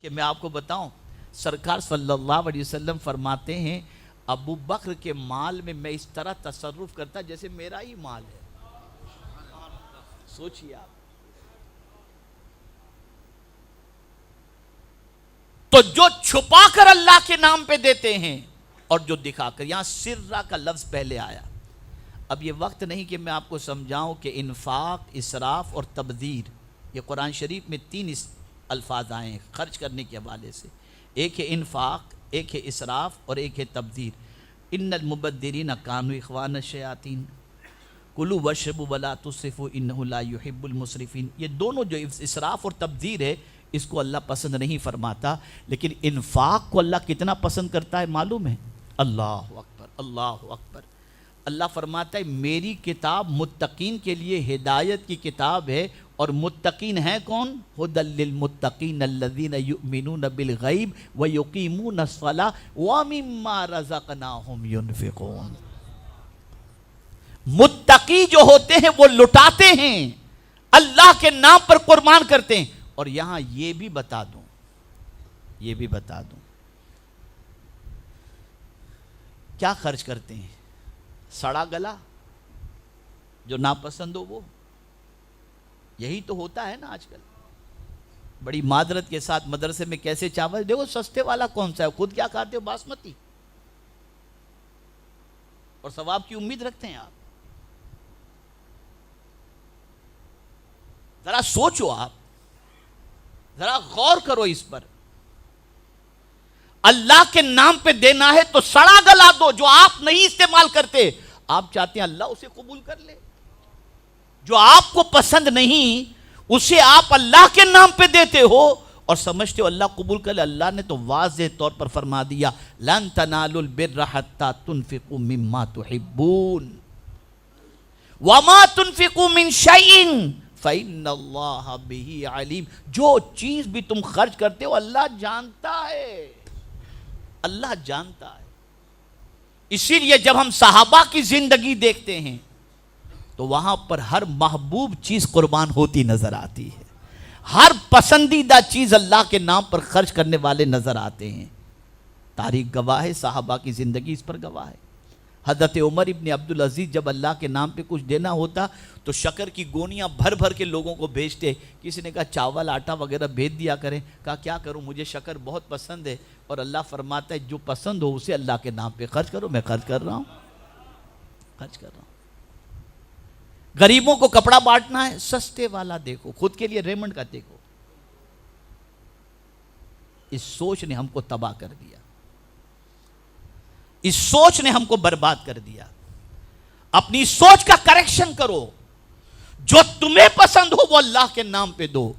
کہ میں آپ کو بتاؤں، سرکار صلی اللہ علیہ وسلم فرماتے ہیں ابو بکر کے مال میں میں اس طرح تصرف کرتا جیسے میرا ہی مال ہے۔ سوچئے آپ، تو جو چھپا کر اللہ کے نام پہ دیتے ہیں اور جو دکھا کر، یہاں سرہ کا لفظ پہلے آیا۔ اب یہ وقت نہیں کہ میں آپ کو سمجھاؤں کہ انفاق، اسراف اور تبذیر، یہ قرآن شریف میں تین الفاظ آئے ہیں خرچ کرنے کے حوالے سے، ایک ہے انفاق، ایک ہے اسراف اور ایک ہے تبذیر۔ ان المبذرین کانوا اخوان الشیاطین کلوا واشربوا ولا تسرفوا انہ لا یحب المسرفین۔ یہ دونوں جو اسراف اور تبذیر ہے اس کو اللہ پسند نہیں فرماتا، لیکن انفاق کو اللہ کتنا پسند کرتا ہے معلوم ہے؟ اللہ اکبر، اللہ اکبر۔ اللہ فرماتا ہے میری کتاب متقین کے لیے ہدایت کی کتاب ہے، اور متقین ہیں کون؟ ھدی للمتقین الذین یؤمنون بالغیب ویقیمون الصلاۃ ومما رزقناہم ینفقون۔ متقی جو ہوتے ہیں وہ لٹاتے ہیں، اللہ کے نام پر قربان کرتے ہیں۔ اور یہاں یہ بھی بتا دوں کیا خرچ کرتے ہیں؟ سڑا گلا جو ناپسند ہو وہ، یہی تو ہوتا ہے نا آج کل۔ بڑی معذرت کے ساتھ مدرسے میں کیسے چاول، دیکھو سستے والا کون سا ہے، خود کیا کھاتے ہو؟ باسمتی، اور ثواب کی امید رکھتے ہیں آپ۔ ذرا سوچو آپ، ذرا غور کرو اس پر۔ اللہ کے نام پہ دینا ہے تو سڑا گلا دو جو آپ نہیں استعمال کرتے، آپ چاہتے ہیں اللہ اسے قبول کر لے۔ جو آپ کو پسند نہیں اسے آپ اللہ کے نام پہ دیتے ہو اور سمجھتے ہو اللہ قبول کر لے۔ اللہ نے تو واضح طور پر فرما دیا لن تنالوا البر حتى تنفقوا مما تحبون وما تنفقوا من شيء فإن اللہ بہ علیم۔ جو چیز بھی تم خرچ کرتے ہو اللہ جانتا ہے، اللہ جانتا ہے۔ اسی لیے جب ہم صحابہ کی زندگی دیکھتے ہیں تو وہاں پر ہر محبوب چیز قربان ہوتی نظر آتی ہے، ہر پسندیدہ چیز اللہ کے نام پر خرچ کرنے والے نظر آتے ہیں۔ تاریخ گواہ ہے، صحابہ کی زندگی اس پر گواہ ہے۔ حضرت عمر ابن عبدالعزیز جب اللہ کے نام پہ کچھ دینا ہوتا تو شکر کی گونیاں بھر بھر کے لوگوں کو بھیجتے۔ کسی نے کہا چاول آٹا وغیرہ بھیج دیا کریں، کہا کیا کروں، مجھے شکر بہت پسند ہے، اور اللہ فرماتا ہے جو پسند ہو اسے اللہ کے نام پہ خرچ کرو۔ میں خرچ کر رہا ہوں، خرچ کر رہا ہوں۔ غریبوں کو کپڑا بانٹنا ہے، سستے والا دیکھو، خود کے لیے ریمنڈ کا دیکھو۔ اس سوچ نے ہم کو تباہ کر دیا، اس سوچ نے ہم کو برباد کر دیا۔ اپنی سوچ کا کریکشن کرو، جو تمہیں پسند ہو وہ اللہ کے نام پہ دو۔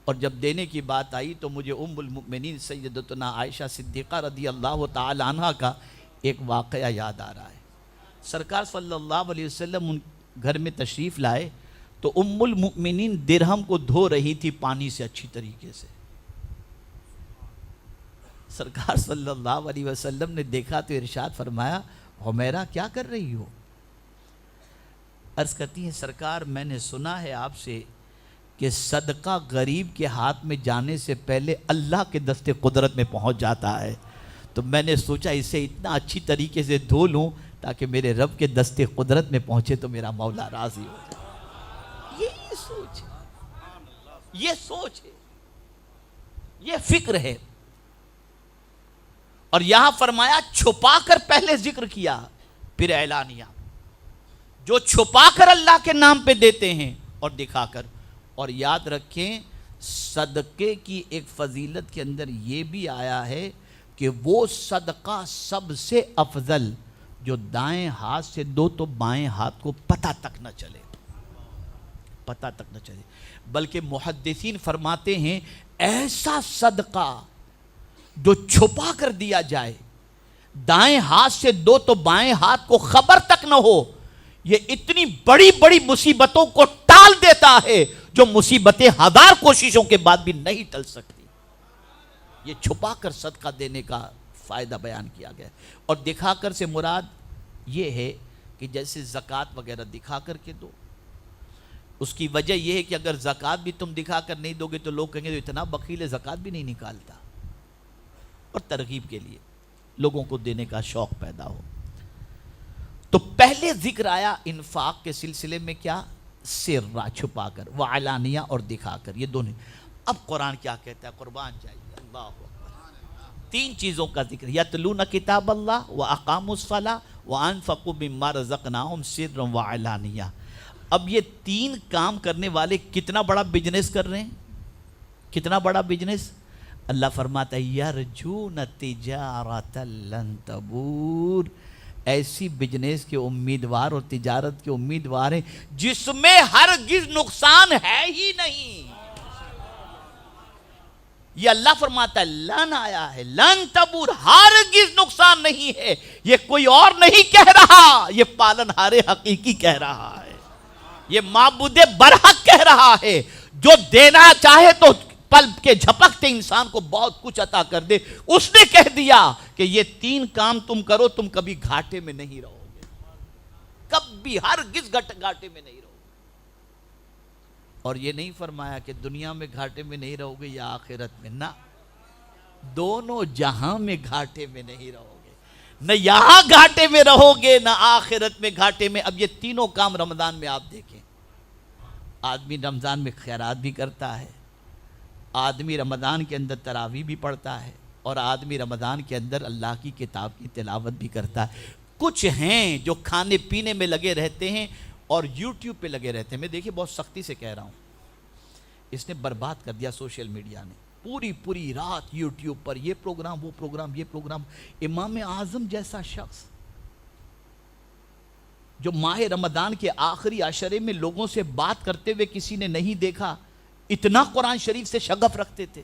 اور جب دینے کی بات آئی تو مجھے ام المؤمنین سیدتنا عائشہ صدیقہ رضی اللہ تعالی عنہ کا ایک واقعہ یاد آ رہا ہے۔ سرکار صلی اللہ علیہ وسلم ان گھر میں تشریف لائے تو ام المؤمنین درہم کو دھو رہی تھی پانی سے اچھی طریقے سے۔ سرکار صلی اللہ علیہ وسلم نے دیکھا تو ارشاد فرمایا حمیرہ کیا کر رہی ہو؟ عرض کرتی ہیں سرکار میں نے سنا ہے آپ سے کہ صدقہ غریب کے ہاتھ میں جانے سے پہلے اللہ کے دست قدرت میں پہنچ جاتا ہے، تو میں نے سوچا اسے اتنا اچھی طریقے سے دھو لوں تاکہ میرے رب کے دست قدرت میں پہنچے تو میرا مولا راضی ہو جائے۔ یہ سوچ ہے، یہ سوچ ہے، یہ فکر ہے۔ اور یہاں فرمایا چھپا کر پہلے ذکر کیا پھر اعلانیہ۔ جو چھپا کر اللہ کے نام پہ دیتے ہیں اور دکھا کر۔ اور یاد رکھیں صدقے کی ایک فضیلت کے اندر یہ بھی آیا ہے کہ وہ صدقہ سب سے افضل جو دائیں ہاتھ سے دو تو بائیں ہاتھ کو پتہ تک نہ چلے، پتہ تک نہ چلے۔ بلکہ محدثین فرماتے ہیں ایسا صدقہ جو چھپا کر دیا جائے، دائیں ہاتھ سے دو تو بائیں ہاتھ کو خبر تک نہ ہو، یہ اتنی بڑی بڑی مصیبتوں کو ٹال دیتا ہے جو مصیبتیں ہزار کوششوں کے بعد بھی نہیں ٹل سکتی۔ یہ چھپا کر صدقہ دینے کا فائدہ بیان کیا گیا۔ اور دکھا کر سے مراد یہ ہے کہ جیسے زکوٰۃ وغیرہ دکھا کر کے دو، اس کی وجہ یہ ہے کہ اگر زکوٰۃ بھی تم دکھا کر نہیں دو گے تو لوگ کہیں گے تو اتنا بخیل ہے زکوٰۃ بھی نہیں نکالتا، اور ترغیب کے لیے لوگوں کو دینے کا شوق پیدا ہو۔ تو پہلے ذکر آیا انفاق کے سلسلے میں کیا؟ سرا، چھپا کر، وعلانیہ اور دکھا کر، یہ دونوں۔ اب قرآن کیا کہتا ہے؟ قربان جائیے، اللہ اکبر۔ تین چیزوں کا ذکر، یتلون کتاب اللہ واقاموا الصلاۃ وانفقوا مما رزقناہم سرا وعلانیہ۔ اب یہ تین کام کرنے والے کتنا بڑا بزنس کر رہے ہیں؟ کتنا بڑا بزنس؟ اللہ فرماتا ہے یرجون تجارت لن تبور، ایسی بزنس کے امیدوار اور تجارت کے امیدوار ہیں جس میں ہرگز نقصان ہے ہی نہیں۔ یہ اللہ فرماتا ہے لن آیا ہے، لن تبور، ہرگز نقصان نہیں ہے۔ یہ کوئی اور نہیں کہہ رہا، یہ پالن ہار حقیقی کہہ رہا ہے، یہ معبود برحق کہہ رہا ہے، جو دینا چاہے تو پل کے جھپکتے انسان کو بہت کچھ عطا کر دے۔ اس نے کہہ دیا کہ یہ تین کام تم کرو، تم کبھی گھاٹے میں نہیں رہو گے، کبھی ہرگز گھاٹے میں نہیں رہو گے۔ اور یہ نہیں فرمایا کہ دنیا میں گھاٹے میں نہیں رہو گے یا آخرت میں، نہ، دونوں جہاں میں گھاٹے میں نہیں رہو گے، نہ یہاں گھاٹے میں رہو گے نہ آخرت میں گھاٹے میں۔ اب یہ تینوں کام رمضان میں آپ دیکھیں، آدمی رمضان میں خیرات بھی کرتا ہے، آدمی رمضان کے اندر تراویح بھی پڑھتا ہے، اور آدمی رمضان کے اندر اللہ کی کتاب کی تلاوت بھی کرتا ہے۔ کچھ ہیں جو کھانے پینے میں لگے رہتے ہیں اور یوٹیوب پہ لگے رہتے ہیں۔ میں دیکھیں بہت سختی سے کہہ رہا ہوں، اس نے برباد کر دیا سوشل میڈیا نے، پوری رات یوٹیوب پر یہ پروگرام وہ پروگرام یہ پروگرام۔ امام اعظم جیسا شخص جو ماہ رمضان کے آخری عشرے میں لوگوں سے بات کرتے ہوئے کسی نے نہیں دیکھا، اتنا قرآن شریف سے شغف رکھتے تھے،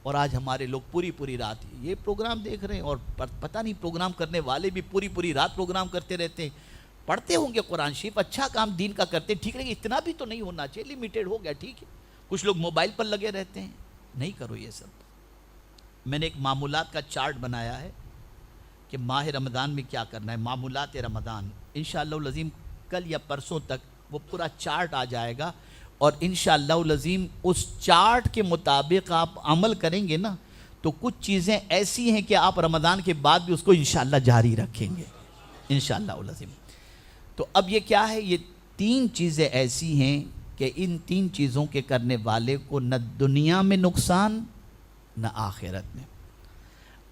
اور آج ہمارے لوگ پوری رات یہ پروگرام دیکھ رہے ہیں، اور پتہ نہیں پروگرام کرنے والے بھی پوری رات پروگرام کرتے رہتے ہیں۔ پڑھتے ہوں گے قرآن شریف، اچھا کام دین کا کرتے، ٹھیک ہے، اتنا بھی تو نہیں ہونا چاہیے، لیمیٹڈ ہو گیا، ٹھیک ہے۔ کچھ لوگ موبائل پر لگے رہتے ہیں، نہیں کرو یہ سب۔ میں نے ایک معمولات کا چارٹ بنایا ہے کہ ماہ رمضان میں کیا کرنا ہے، معمولات رمضان۔ انشاءاللہ العظیم کل یا پرسوں تک وہ پورا چارٹ آ جائے گا، اور انشاءاللہ العظیم اس چارٹ کے مطابق آپ عمل کریں گے نا تو کچھ چیزیں ایسی ہیں کہ آپ رمضان کے بعد بھی اس کو انشاءاللہ جاری رکھیں گے انشاءاللہ العظیم۔ تو اب یہ کیا ہے؟ یہ تین چیزیں ایسی ہیں کہ ان تین چیزوں کے کرنے والے کو نہ دنیا میں نقصان نہ آخرت میں۔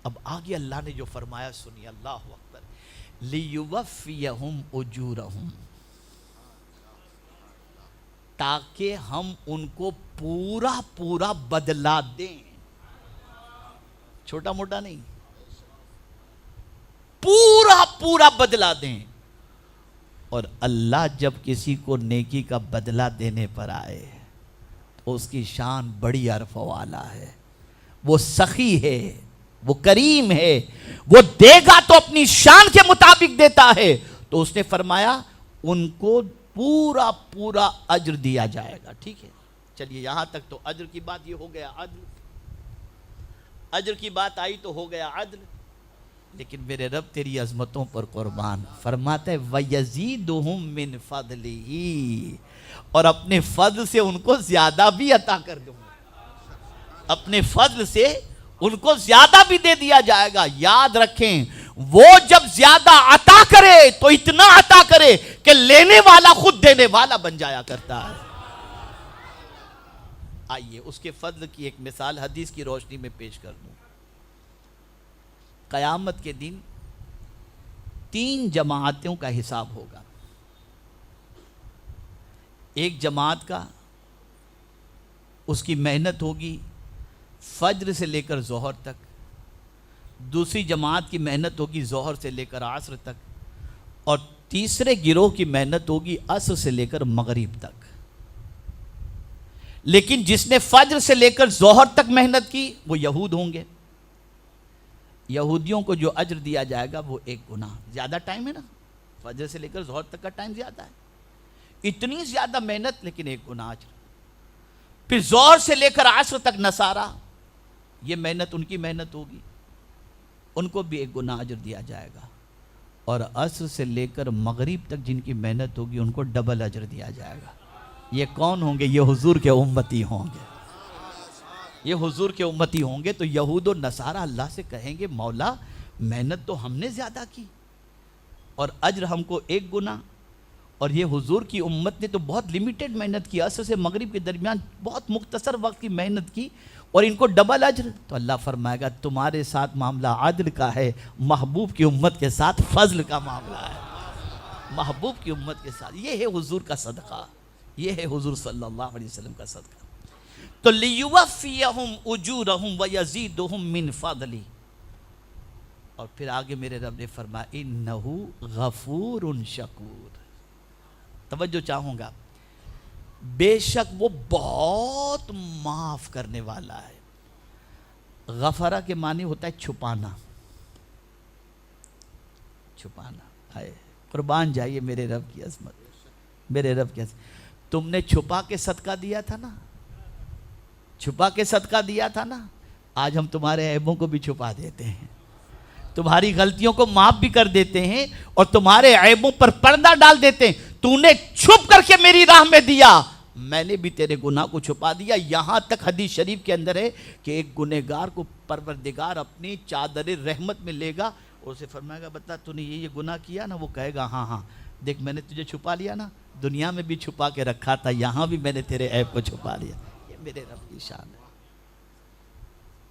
اب آگے اللہ نے جو فرمایا سنیے، اللہ اکبر، لِيُوَفِّيَهُمْ أُجُورَهُمْ، تاکہ ہم ان کو پورا بدلہ دیں، چھوٹا موٹا نہیں، پورا بدلہ دیں۔ اور اللہ جب کسی کو نیکی کا بدلہ دینے پر آئے تو اس کی شان بڑی عرف والا ہے، وہ سخی ہے، وہ کریم ہے، وہ دے گا تو اپنی شان کے مطابق دیتا ہے۔ تو اس نے فرمایا ان کو پورا اجر دیا جائے گا، ٹھیک ہے۔ چلیے یہاں تک تو اجر کی بات یہ ہو گیا، عدل، اجر کی بات آئی تو ہو گیا عدل۔ لیکن میرے رب تیری عظمتوں پر قربان، فرماتا ہے وَيَزِيدُهُم مِّن فَضْلِهِ، اور اپنے فضل سے ان کو زیادہ بھی عطا کر دوں گا، اپنے فضل سے ان کو زیادہ بھی دے دیا جائے گا۔ یاد رکھیں وہ جب زیادہ عطا کرے تو اتنا عطا کرے کہ لینے والا خود دینے والا بن جایا کرتا ہے۔ آئیے اس کے فضل کی ایک مثال حدیث کی روشنی میں پیش کر دوں۔ قیامت کے دن 3 جماعتوں کا حساب ہوگا۔ ایک جماعت کا اس کی محنت ہوگی فجر سے لے کر ظہر تک، دوسری جماعت کی محنت ہوگی ظہر سے لے کر عصر تک، اور تیسرے گروہ کی محنت ہوگی عصر سے لے کر مغرب تک۔ لیکن جس نے فجر سے لے کر ظہر تک محنت کی وہ یہود ہوں گے۔ یہودیوں کو جو اجر دیا جائے گا وہ ایک گناہ، زیادہ ٹائم ہے نا، فجر سے لے کر ظہر تک کا ٹائم زیادہ ہے، اتنی زیادہ محنت لیکن ایک گناہ اجر۔ پھر ظہر سے لے کر عصر تک نصارہ، یہ محنت ان کی محنت ہوگی، ان کو بھی ایک گناہ اجر دیا جائے گا، اور عصر سے لے کر مغرب تک جن کی محنت ہوگی ان کو ڈبل اجر دیا جائے گا۔ یہ کون ہوں گے؟ یہ حضور کے امتی ہوں گے، یہ حضور کے امتی ہوں گے۔ تو یہود و نصارہ اللہ سے کہیں گے مولا محنت تو ہم نے زیادہ کی اور اجر ہم کو 1 گنا، اور یہ حضور کی امت نے تو بہت لیمیٹڈ محنت کی، عصر سے مغرب کے درمیان بہت مختصر وقت کی محنت کی اور ان کو ڈبل اجر۔ تو اللہ فرمائے گا تمہارے ساتھ معاملہ عدل کا ہے، محبوب کی امت کے ساتھ فضل کا معاملہ ہے، محبوب کی امت کے ساتھ۔ یہ ہے حضور کا صدقہ، یہ ہے حضور صلی اللہ علیہ وسلم کا صدقہ۔ تو لیوفیہم اجورہم ویزیدہم من فضلہ، اور پھر آگے میرے رب نے فرمایا انہ غفور شکور۔ توجہ چاہوں گا، بے شک وہ بہت معاف کرنے والا ہے۔ غفرہ کے معنی ہوتا ہے چھپانا، چھپانا ہے۔ قربان جائیے میرے رب کی عظمت، میرے رب کی عظمت۔ تم نے چھپا کے صدقہ دیا تھا نا، چھپا کے صدقہ دیا تھا نا، آج ہم تمہارے عیبوں کو بھی چھپا دیتے ہیں، تمہاری غلطیوں کو معاف بھی کر دیتے ہیں اور تمہارے عیبوں پر پردہ ڈال دیتے ہیں۔ تو نے چھپ کر کے میری راہ میں دیا، میں نے بھی تیرے گناہ کو چھپا دیا۔ یہاں تک حدیث شریف کے اندر ہے کہ ایک گنہگار کو پروردگار اپنی چادر رحمت میں لے گا اور اسے فرمائے گا بتا تو نے یہ گناہ کیا نا؟ وہ کہے گا ہاں ہاں، دیکھ میں نے تجھے چھپا لیا نا، دنیا میں بھی چھپا کے رکھا تھا، یہاں بھی میں نے تیرے عیب کو چھپا لیا۔ یہ میرے رب کی شان ہے،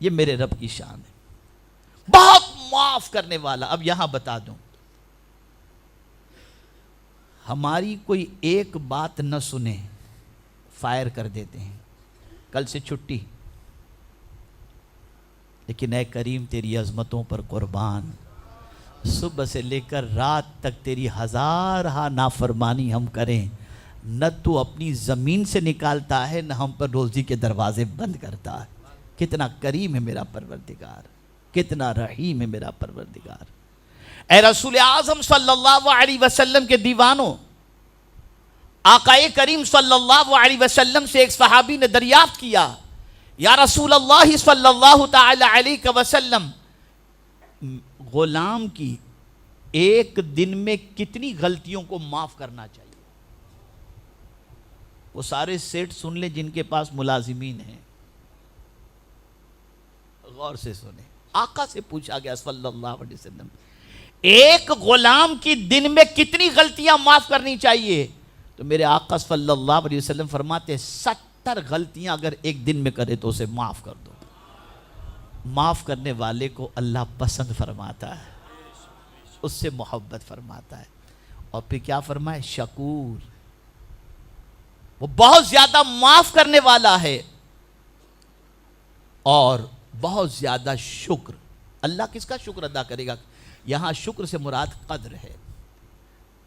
یہ میرے رب کی شان ہے، بہت معاف کرنے والا۔ اب یہاں بتا دوں، ہماری کوئی ایک بات نہ سنے فائر کر دیتے ہیں، کل سے چھٹی۔ لیکن اے کریم تیری عظمتوں پر قربان، صبح سے لے کر رات تک تیری ہزارہا نافرمانی ہم کریں، نہ تو اپنی زمین سے نکالتا ہے، نہ ہم پر روزی کے دروازے بند کرتا ہے۔ کتنا کریم ہے میرا پروردگار، کتنا رحیم ہے میرا پروردگار۔ اے رسول اعظم صلی اللہ علیہ وسلم کے دیوانوں، آقا کریم صلی اللہ علیہ وسلم سے ایک صحابی نے دریافت کیا، یا رسول اللہ صلی اللہ تعالی علیہ وسلم، غلام کی ایک دن میں کتنی غلطیوں کو معاف کرنا چاہیے؟ وہ سارے سیٹ سن لیں جن کے پاس ملازمین ہیں، غور سے سنیں۔ آقا سے پوچھا گیا صلی اللہ علیہ وسلم، ایک غلام کی دن میں کتنی غلطیاں معاف کرنی چاہیے؟ تو میرے آقا صلی اللہ علیہ وسلم فرماتے 70 غلطیاں اگر ایک دن میں کرے تو اسے معاف کر دو۔ معاف کرنے والے کو اللہ پسند فرماتا ہے، اس سے محبت فرماتا ہے۔ اور پھر کیا فرمائے؟ شکور، وہ بہت زیادہ معاف کرنے والا ہے اور بہت زیادہ شکر۔ اللہ کس کا شکر ادا کرے گا؟ یہاں شکر سے مراد قدر ہے۔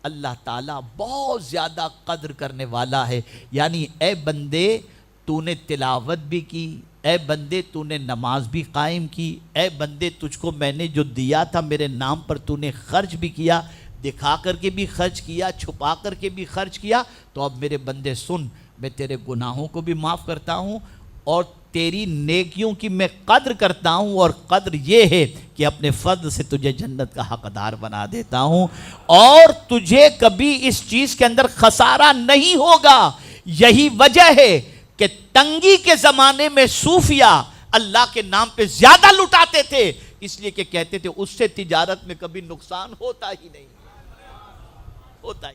اللہ تعالیٰ بہت زیادہ قدر کرنے والا ہے، یعنی اے بندے تو نے تلاوت بھی کی، اے بندے تو نے نماز بھی قائم کی، اے بندے تجھ کو میں نے جو دیا تھا میرے نام پر تو نے خرچ بھی کیا، دکھا کر کے بھی خرچ کیا، چھپا کر کے بھی خرچ کیا۔ تو اب میرے بندے سن، میں تیرے گناہوں کو بھی معاف کرتا ہوں اور تیری نیکیوں کی میں قدر کرتا ہوں، اور قدر یہ ہے کہ اپنے فضل سے تجھے جنت کا حقدار بنا دیتا ہوں، اور تجھے کبھی اس چیز کے اندر خسارہ نہیں ہوگا۔ یہی وجہ ہے کہ تنگی کے زمانے میں صوفیہ اللہ کے نام پہ زیادہ لٹاتے تھے، اس لیے کہ کہتے تھے اس سے تجارت میں کبھی نقصان ہوتا ہی نہیں، ہوتا ہی